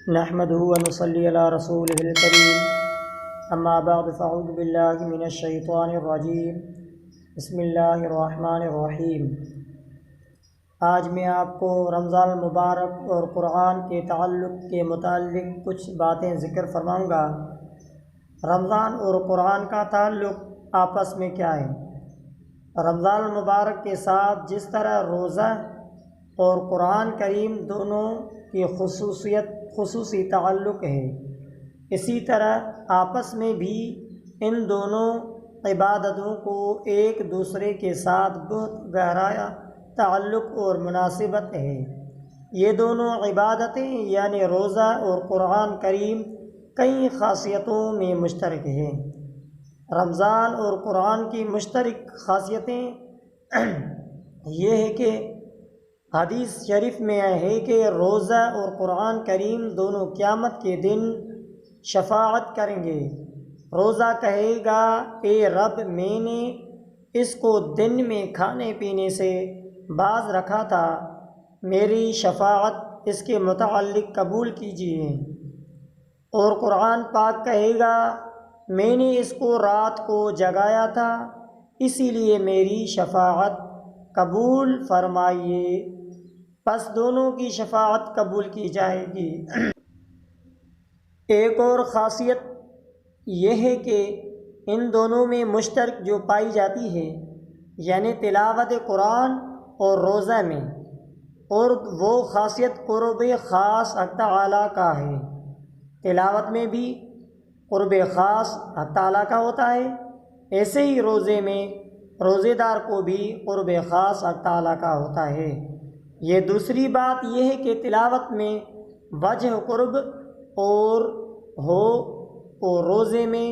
نحمده ونصلي على رسوله الكريم اما بعد فاعوذ بالله من الشیطان الرجیم بسم اللہ الرحمن الرحیم۔ آج میں آپ کو رمضان المبارک اور قرآن کے تعلق کے متعلق کچھ باتیں ذکر فرماؤں گا۔ رمضان اور قرآن کا تعلق آپس میں کیا ہے؟ رمضان المبارک کے ساتھ جس طرح روزہ اور قرآن کریم دونوں کی خصوصی تعلق ہے، اسی طرح آپس میں بھی ان دونوں عبادتوں کو ایک دوسرے کے ساتھ بہت گہرا تعلق اور مناسبت ہے۔ یہ دونوں عبادتیں یعنی روزہ اور قرآن کریم کئی خاصیتوں میں مشترک ہیں۔ رمضان اور قرآن کی مشترک خاصیتیں یہ ہے کہ حدیث شریف میں ہے کہ روزہ اور قرآن کریم دونوں قیامت کے دن شفاعت کریں گے۔ روزہ کہے گا، اے رب، میں نے اس کو دن میں کھانے پینے سے باز رکھا تھا، میری شفاعت اس کے متعلق قبول کیجیے۔ اور قرآن پاک کہے گا، میں نے اس کو رات کو جگایا تھا، اسی لیے میری شفاعت قبول فرمائیے۔ پس دونوں کی شفاعت قبول کی جائے گی۔ ایک اور خاصیت یہ ہے کہ ان دونوں میں مشترک جو پائی جاتی ہے، یعنی تلاوت قرآن اور روزہ میں، اور وہ خاصیت قرب خاص حق تعالیٰ کا ہے۔ تلاوت میں بھی قرب خاص حق تعالیٰ کا ہوتا ہے، ایسے ہی روزے میں روزے دار کو بھی قرب خاص حق تعالیٰ کا ہوتا ہے۔ یہ دوسری بات یہ ہے کہ تلاوت میں وجہ قرب اور روزے میں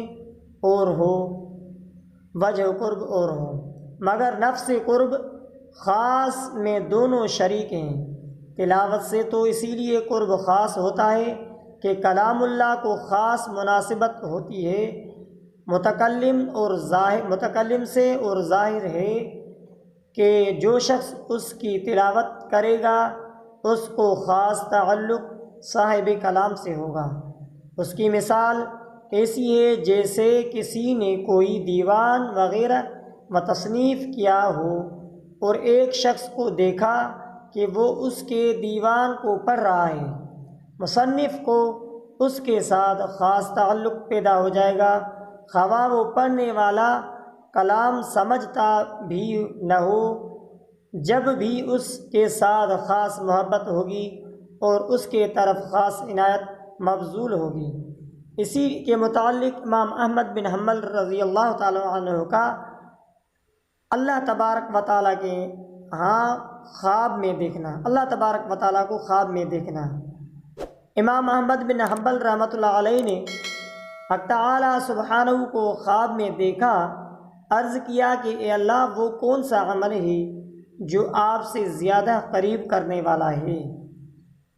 وجہ قرب اور مگر نفس قرب خاص میں دونوں شریک ہیں۔ تلاوت سے تو اسی لیے قرب خاص ہوتا ہے کہ کلام اللہ کو خاص مناسبت ہوتی ہے، متکلم سے، اور ظاہر ہے کہ جو شخص اس کی تلاوت کرے گا اس کو خاص تعلق صاحب کلام سے ہوگا۔ اس کی مثال ایسی ہے جیسے کسی نے کوئی دیوان وغیرہ تصنیف کیا ہو اور ایک شخص کو دیکھا کہ وہ اس کے دیوان کو پڑھ رہا ہے، مصنف کو اس کے ساتھ خاص تعلق پیدا ہو جائے گا، خواہ وہ پڑھنے والا کلام سمجھتا بھی نہ ہو۔ جب بھی اس کے ساتھ خاص محبت ہوگی اور اس کے طرف خاص عنایت مبذول ہوگی۔ اسی کے متعلق امام احمد بن حنبل رضی اللہ تعالیٰ عنہ کا اللہ تبارک و تعالیٰ کے خواب میں دیکھنا، اللہ تبارک و تعالیٰ کو خواب میں دیکھنا۔ امام احمد بن حنبل رحمۃ اللہ علیہ نے حق تعالیٰ سبحانہ کو خواب میں دیکھا، عرض کیا کہ اے اللہ، وہ کون سا عمل ہے جو آپ سے زیادہ قریب کرنے والا ہے؟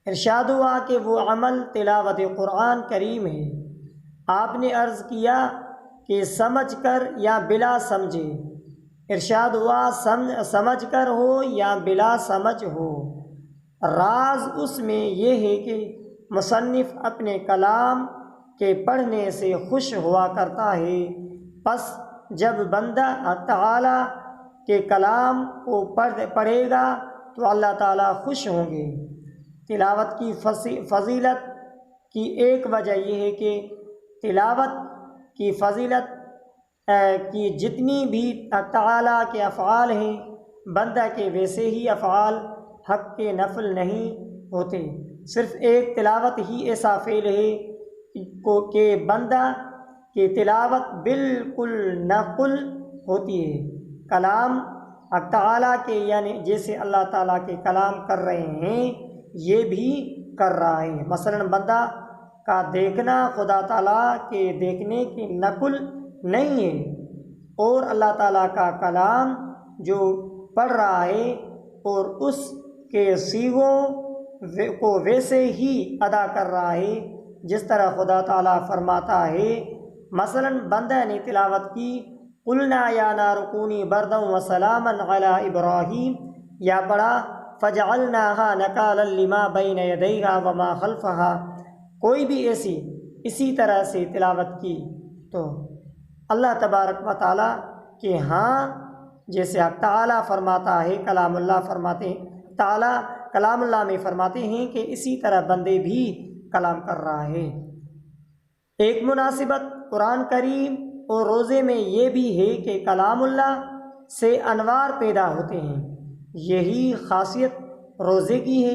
ارشاد ہوا کہ وہ عمل تلاوت قرآن کریم ہے۔ آپ نے عرض کیا کہ سمجھ کر یا بلا سمجھے؟ ارشاد ہوا سمجھ کر ہو یا بلا سمجھ ہو۔ راز اس میں یہ ہے کہ مصنف اپنے کلام کے پڑھنے سے خوش ہوا کرتا ہے، پس جب بندہ تعالیٰ کے کلام کو پڑھے گا تو اللہ تعالیٰ خوش ہوں گے۔ تلاوت کی فضیلت کی ایک وجہ یہ ہے کہ تلاوت کی فضیلت کی جتنی بھی تعالیٰ کے افعال ہیں، بندہ کے ویسے ہی افعال حق کے نفل نہیں ہوتے۔ صرف ایک تلاوت ہی ایسا فعل ہے کہ بندہ کی تلاوت بالکل نقل ہوتی ہے، کلام حق تعالیٰ کے، یعنی جیسے اللہ تعالیٰ کے کلام کر رہے ہیں یہ بھی کر رہا ہے۔ مثلا بندہ کا دیکھنا خدا تعالیٰ کے دیکھنے کی نقل نہیں ہے، اور اللہ تعالیٰ کا کلام جو پڑھ رہا ہے اور اس کے صیغوں کو ویسے ہی ادا کر رہا ہے جس طرح خدا تعالیٰ فرماتا ہے۔ مثلا بندہ نے تلاوت کی، قلنا یا نار کونی بردا وسلاما علی ابراہیم، یا پڑھا فجعلناها نکالا لما بین یدیہا وما خلفہا، کوئی بھی اسی طرح سے تلاوت کی تو اللہ تبارک و تعالیٰ کہ ہاں جیسے تعالیٰ فرماتا ہے کلام اللہ فرماتے ہیں، تعالیٰ کلام اللہ میں فرماتے ہیں کہ اسی طرح بندے بھی کلام کر رہا ہے۔ ایک مناسبت قرآن کریم اور روزے میں یہ بھی ہے کہ کلام اللہ سے انوار پیدا ہوتے ہیں۔ یہی خاصیت روزے کی ہے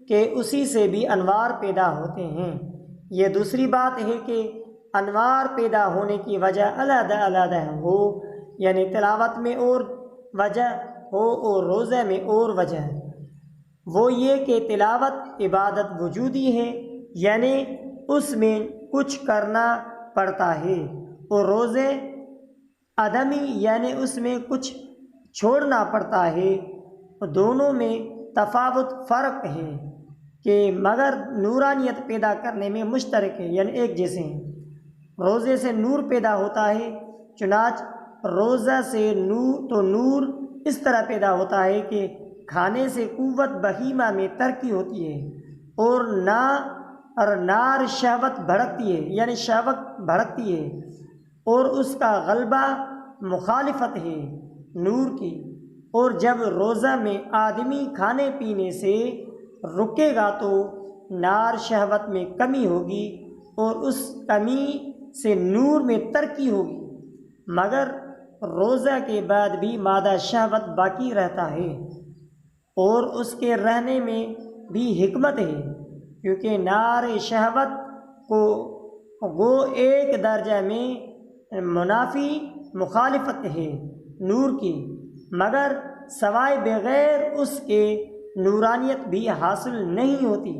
کہ اسی سے بھی انوار پیدا ہوتے ہیں۔ یہ دوسری بات ہے کہ انوار پیدا ہونے کی وجہ علیحدہ علیحدہ ہو، یعنی تلاوت میں اور وجہ ہو اور روزے میں اور وجہ ہے۔ وہ یہ کہ تلاوت عبادت وجودی ہے، یعنی اس میں کچھ کرنا پڑتا ہے، اور روزے عدمی یعنی اس میں کچھ چھوڑنا پڑتا ہے۔ دونوں میں تفاوت فرق ہے کہ مگر نورانیت پیدا کرنے میں مشترک ہے، یعنی ایک جیسے ہیں۔ روزے سے نور پیدا ہوتا ہے، چنانچہ روزہ سے نور اس طرح پیدا ہوتا ہے کہ کھانے سے قوت بہیمہ میں ترقی ہوتی ہے، اور نار شہوت بھڑکتی ہے، یعنی شہوت بھڑکتی ہے، اور اس کا غلبہ مخالفت ہے نور کی۔ اور جب روزہ میں آدمی کھانے پینے سے رکے گا تو نار شہوت میں کمی ہوگی، اور اس کمی سے نور میں ترقی ہوگی، مگر روزہ کے بعد بھی مادہ شہوت باقی رہتا ہے، اور اس کے رہنے میں بھی حکمت ہے، کیونکہ نار شہوت کو وہ ایک درجہ میں منافی مخالفت ہے نور کی، مگر سوائے بغیر اس کے نورانیت بھی حاصل نہیں ہوتی۔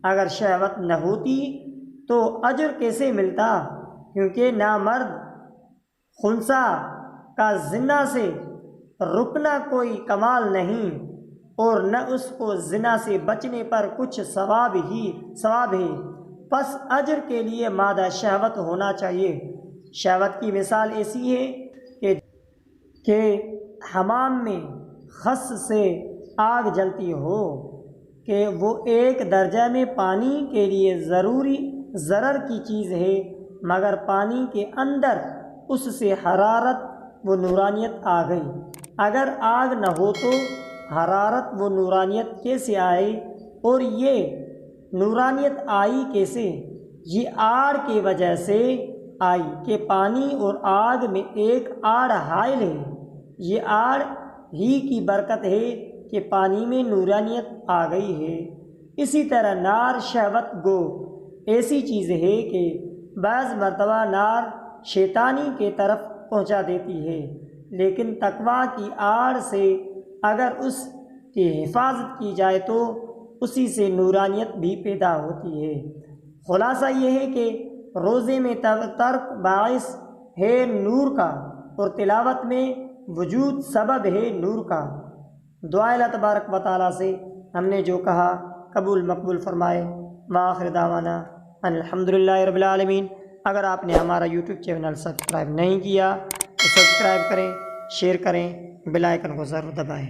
اگر شہوت نہ ہوتی تو اجر کیسے ملتا؟ کیونکہ نہ مرد خنثی کا زنا سے رکنا کوئی کمال نہیں، اور نہ اس کو زنا سے بچنے پر کچھ ثواب ہے، پس اجر کے لیے مادہ شہوت ہونا چاہیے۔ شہوت کی مثال ایسی ہے کہ حمام میں خس سے آگ جلتی ہو کہ وہ ایک درجہ میں پانی کے لیے ضرر کی چیز ہے، مگر پانی کے اندر اس سے حرارت و نورانیت آ گئی۔ اگر آگ نہ ہو تو حرارت و نورانیت کیسے آئے؟ اور یہ نورانیت آئی کیسے؟ یہ آڑ کی وجہ سے آئی کہ پانی اور آگ میں ایک آڑ حائل ہے۔ یہ آڑ ہی کی برکت ہے کہ پانی میں نورانیت آ گئی ہے۔ اسی طرح نار شہوت گو ایسی چیز ہے کہ بعض مرتبہ نار شیطانی کے طرف پہنچا دیتی ہے، لیکن تقویٰ کی آڑ سے اگر اس کی حفاظت کی جائے تو اسی سے نورانیت بھی پیدا ہوتی ہے۔ خلاصہ یہ ہے کہ روزے میں ترک باعث ہے نور کا، اور تلاوت میں وجود سبب ہے نور کا۔ دعا اللہ تبارک و تعالیٰ سے ہم نے جو کہا قبول مقبول فرمائے۔ وآخر دعوانا ان الحمدللہ رب العالمین۔ اگر آپ نے ہمارا یوٹیوب چینل سبسکرائب نہیں کیا تو سبسکرائب کریں، شیئر کریں، بیل آئیکن کو ضرور دبائیں۔